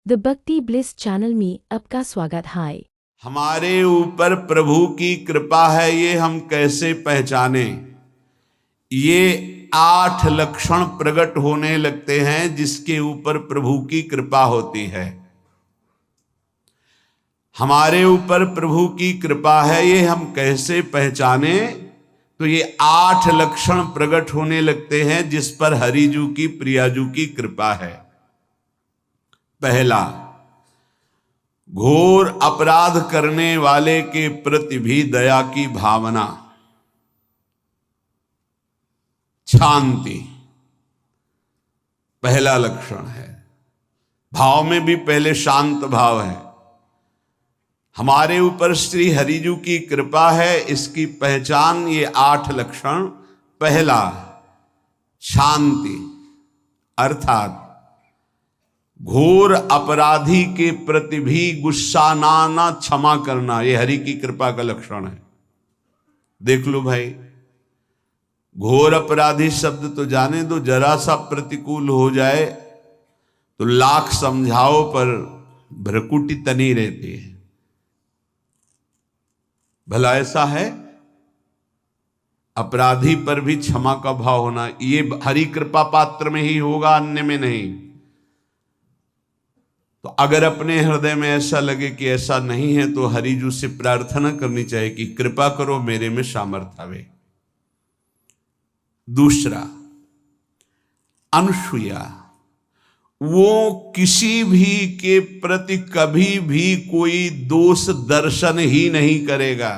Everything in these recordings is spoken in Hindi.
द भक्ति ब्लिस चैनल में आपका स्वागत है। हमारे ऊपर प्रभु की कृपा है, ये हम कैसे पहचाने? ये 8 लक्षण प्रकट होने लगते हैं जिसके ऊपर प्रभु की कृपा होती है। हमारे ऊपर प्रभु की कृपा है, ये हम कैसे पहचाने? तो ये 8 लक्षण प्रकट होने लगते हैं जिस पर हरिजू की प्रियाजू की कृपा है। पहला, घोर अपराध करने वाले के प्रति भी दया की भावना, शांति पहला लक्षण है। भाव में भी पहले शांत भाव है। हमारे ऊपर श्री हरिजू की कृपा है, इसकी पहचान ये 8 लक्षण। पहला, शांति, अर्थात घोर अपराधी के प्रति भी गुस्सा ना क्षमा करना, यह हरि की कृपा का लक्षण है। देख लो भाई, घोर अपराधी शब्द तो जाने दो, जरा सा प्रतिकूल हो जाए तो लाख समझाओ पर भ्रकुटी तनी रहती है। भला ऐसा है? अपराधी पर भी क्षमा का भाव होना, ये हरि कृपा पात्र में ही होगा, अन्य में नहीं। तो अगर अपने हृदय में ऐसा लगे कि ऐसा नहीं है तो हरिजू से प्रार्थना करनी चाहिए कि कृपा करो, मेरे में सामर्थ्य आवे। दूसरा, अनुसूया, वो किसी भी के प्रति कभी भी कोई दोष दर्शन ही नहीं करेगा।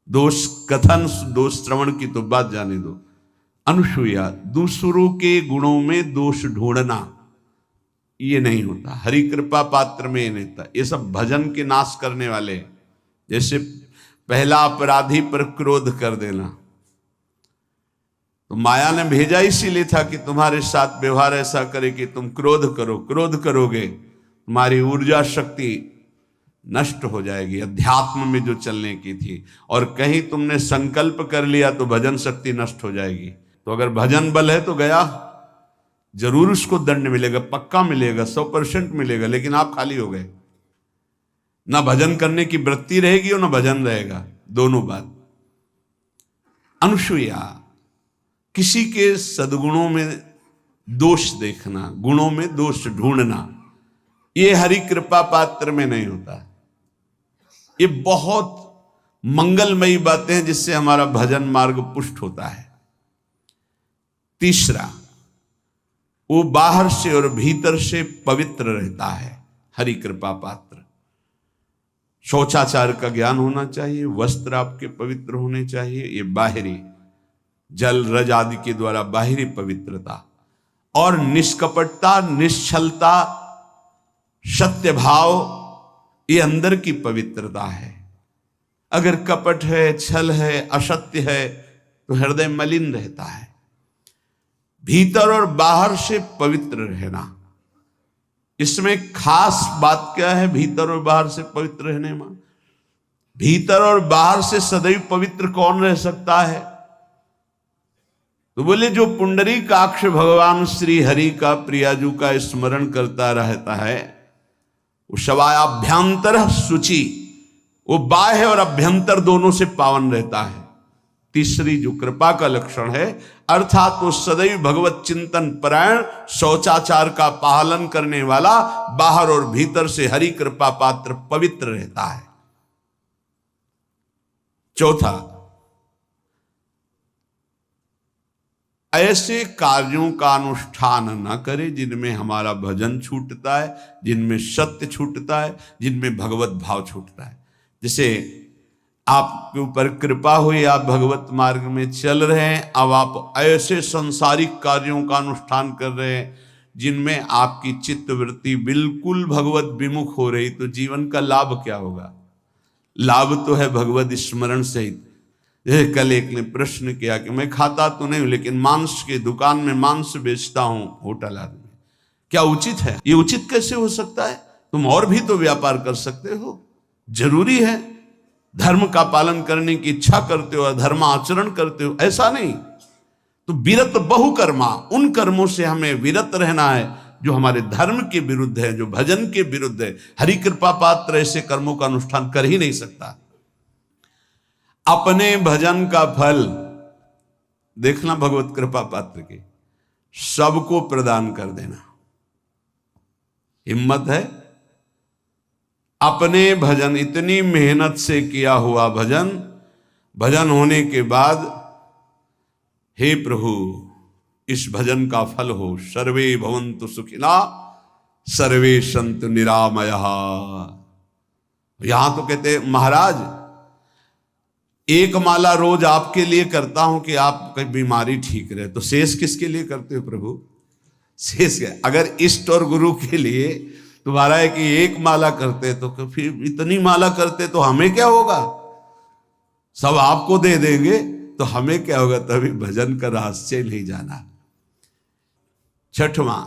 दोष कथन, दोष श्रवण की तो बात जाने दो। अनुसूया, दूसरों के गुणों में दोष ढूंढना, ये नहीं होता। हरि कृपा पात्र में ये नहीं होता। ये सब भजन के नाश करने वाले। जैसे पहला अपराधी पर क्रोध कर देना, तो माया ने भेजा इसीलिए था कि तुम्हारे साथ व्यवहार ऐसा करे कि तुम क्रोध करो। क्रोध करोगे तुम्हारी ऊर्जा शक्ति नष्ट हो जाएगी, अध्यात्म में जो चलने की थी। और कहीं तुमने संकल्प कर लिया तो भजन शक्ति नष्ट हो जाएगी। तो अगर भजन बल है तो गया, जरूर उसको दंड मिलेगा, पक्का मिलेगा, 100% मिलेगा, लेकिन आप खाली हो गए। ना भजन करने की वृत्ति रहेगी और ना भजन रहेगा, दोनों बात। अनुसूया, किसी के सद्गुणों में दोष देखना, गुणों में दोष ढूंढना, ये हरि कृपा पात्र में नहीं होता। ये बहुत मंगलमयी बातें हैं जिससे हमारा भजन मार्ग पुष्ट होता है। तीसरा, वो बाहर से और भीतर से पवित्र रहता है, हरि कृपा पात्र। शौचाचार का ज्ञान होना चाहिए, वस्त्र आपके पवित्र होने चाहिए, ये बाहरी जल रज आदि के द्वारा बाहरी पवित्रता। और निष्कपटता, निश्चलता, सत्य भाव, ये अंदर की पवित्रता है। अगर कपट है, छल है, असत्य है तो हृदय मलिन रहता है। भीतर और बाहर से पवित्र रहना, इसमें खास बात क्या है? भीतर और बाहर से पवित्र रहने में, भीतर और बाहर से सदैव पवित्र कौन रह सकता है? तो बोले जो पुंडरीकाक्ष भगवान श्री हरि का प्रियाजू का स्मरण करता रहता है, वो शवायाभ्यंतर शुचि, वो बाह्य और अभ्यंतर दोनों से पावन रहता है। तीसरी जो कृपा का लक्षण है, अर्थात वो सदैव भगवत चिंतन परायण, शौचाचार का पालन करने वाला, बाहर और भीतर से हरि कृपा पात्र पवित्र रहता है। चौथा, ऐसे कार्यों का अनुष्ठान न करे जिनमें हमारा भजन छूटता है, जिनमें सत्य छूटता है, जिनमें भगवत भाव छूटता है। जैसे आपके ऊपर कृपा हुई, आप भगवत मार्ग में चल रहे हैं, अब आप ऐसे संसारिक कार्यों का अनुष्ठान कर रहे हैं जिनमें आपकी चित्तवृत्ति बिल्कुल भगवत विमुख हो रही, तो जीवन का लाभ क्या होगा? लाभ तो है भगवत स्मरण सहित। कल एक ने प्रश्न किया कि मैं खाता तो नहीं हूं लेकिन मांस की दुकान में मांस बेचता हूं, होटल आदमी, क्या उचित है? ये उचित कैसे हो सकता है? तुम और भी तो व्यापार कर सकते हो। जरूरी है धर्म का पालन करने की इच्छा करते हो, धर्म आचरण करते हो, ऐसा नहीं। तो विरत बहुकर्मा, उन कर्मों से हमें विरत रहना है जो हमारे धर्म के विरुद्ध है, जो भजन के विरुद्ध है। हरि कृपा पात्र ऐसे कर्मों का अनुष्ठान कर ही नहीं सकता। अपने भजन का फल देखना भगवत कृपा पात्र के, सबको प्रदान कर देना। हिम्मत है? अपने भजन, इतनी मेहनत से किया हुआ भजन, भजन होने के बाद हे प्रभु इस भजन का फल हो, सर्वे भवन्तु सुखिना सर्वे सन्तु निरामयः। यहां तो कहते महाराज एक माला रोज आपके लिए करता हूं कि आपकी बीमारी ठीक रहे, तो शेष किसके लिए करते हो प्रभु? शेष क्या? अगर इष्ट और गुरु के लिए तुम्हारा है कि एक माला करते तो फिर इतनी माला करते तो हमें क्या होगा? सब आपको दे देंगे तो हमें क्या होगा? तभी भजन का रहस्य नहीं जाना। छठवां,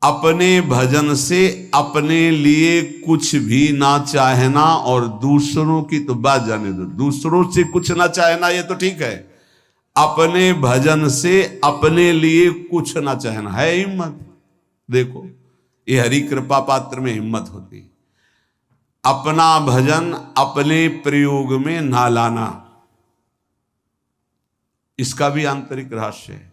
अपने भजन से अपने लिए कुछ भी ना चाहना और दूसरों की तो बात जाने दो, दूसरों से कुछ ना चाहना ये तो ठीक है, अपने भजन से अपने लिए कुछ ना चाहना है हिम्मत। देखो ये हरि कृपा पात्र में हिम्मत होती है। अपना भजन अपने प्रयोग में ना लाना, इसका भी आंतरिक रहस्य है।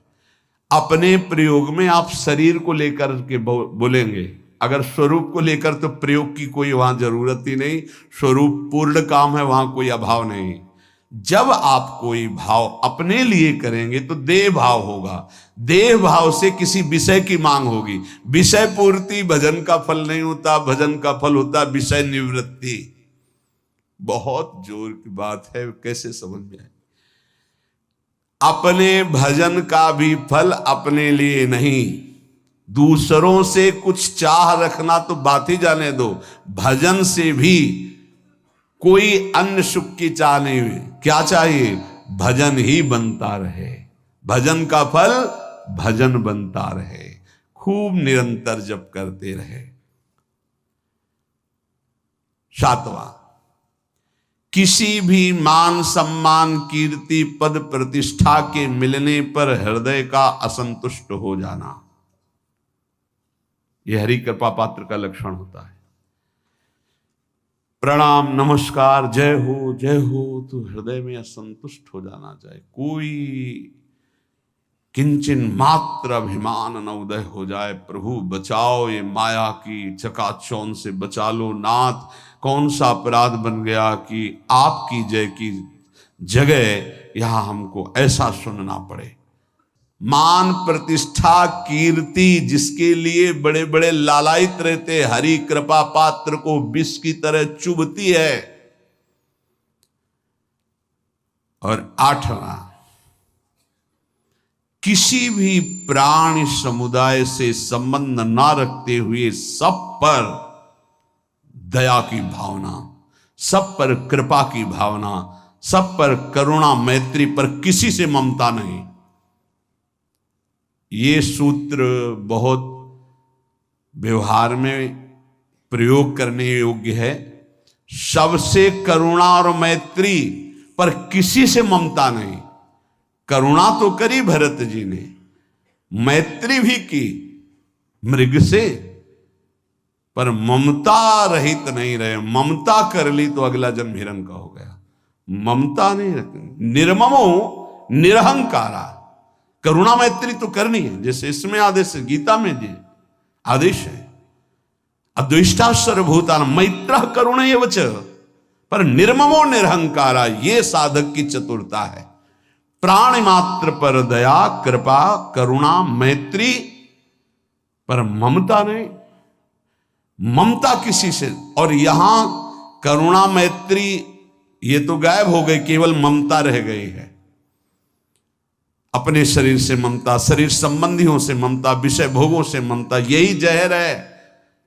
अपने प्रयोग में आप शरीर को लेकर के बोलेंगे, अगर स्वरूप को लेकर तो प्रयोग की कोई वहां जरूरत ही नहीं, स्वरूप पूर्ण काम है, वहां कोई अभाव नहीं। जब आप कोई भाव अपने लिए करेंगे तो देह भाव होगा, देह भाव से किसी विषय की मांग होगी। विषय पूर्ति भजन का फल नहीं होता, भजन का फल होता विषय निवृत्ति। बहुत जोर की बात है, कैसे समझ में आए? अपने भजन का भी फल अपने लिए नहीं, दूसरों से कुछ चाह रखना तो बात ही जाने दो, भजन से भी कोई अन्य सुख की चाह नहीं हुई। क्या चाहिए? भजन ही बनता रहे, भजन का फल भजन बनता रहे, खूब निरंतर जप करते रहे। सातवां, किसी भी मान सम्मान कीर्ति पद प्रतिष्ठा के मिलने पर हृदय का असंतुष्ट हो जाना, यह हरि कृपा पात्र का लक्षण होता है। प्रणाम नमस्कार जय हो तो हृदय में असंतुष्ट हो जाना चाहिए। कोई किंचन मात्र अभिमान न उदय हो जाए। प्रभु बचाओ, ये माया की चकाचौंध से बचा लो नाथ। कौन सा अपराध बन गया कि आपकी जय की जगह यहां हमको ऐसा सुनना पड़े। मान प्रतिष्ठा कीर्ति जिसके लिए बड़े बड़े लालायित रहते, हरि कृपा पात्र को विष की तरह चुभती है। और आठवां, किसी भी प्राणी समुदाय से संबंध ना रखते हुए सब पर दया की भावना, सब पर कृपा की भावना, सब पर करुणा मैत्री, पर किसी से ममता नहीं। ये सूत्र बहुत व्यवहार में प्रयोग करने योग्य है। सबसे करुणा और मैत्री, पर किसी से ममता नहीं। करुणा तो करी भरत जी ने, मैत्री भी की मृग से, पर ममता रहित नहीं रहे। ममता कर ली तो अगला जन्म हिरण का हो गया। ममता नहीं रखनी। निर्ममो निरहंकारा, करुणा मैत्री तो करनी है, जैसे इसमें आदेश है, गीता में जी आदेश है, अद्वेष्टा सर्वभूतान मैत्र करुण एवच, पर निर्ममो निरहंकारा, ये साधक की चतुरता है। प्राण मात्र पर दया कृपा करुणा मैत्री, पर ममता नहीं। ममता किसी से, और यहां करुणा मैत्री ये तो गायब हो गई, केवल ममता रह गई है। अपने शरीर से ममता, शरीर संबंधियों से ममता, विषय भोगों से ममता, यही जहर है।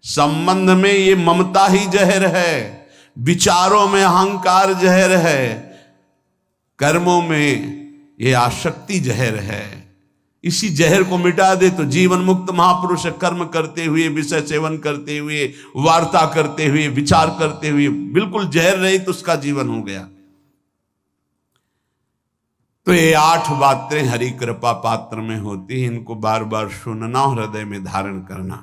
संबंध में ये ममता ही जहर है, विचारों में अहंकार जहर है, कर्मों में ये आसक्ति जहर है। इसी जहर को मिटा दे तो जीवन मुक्त महापुरुष कर्म करते हुए, विषय सेवन करते हुए, वार्ता करते हुए, विचार करते हुए, बिल्कुल जहर रहित उसका जीवन हो गया। तो ये 8 बातें हरि कृपा पात्र में होती हैं, इनको बार बार सुनना और हृदय में धारण करना।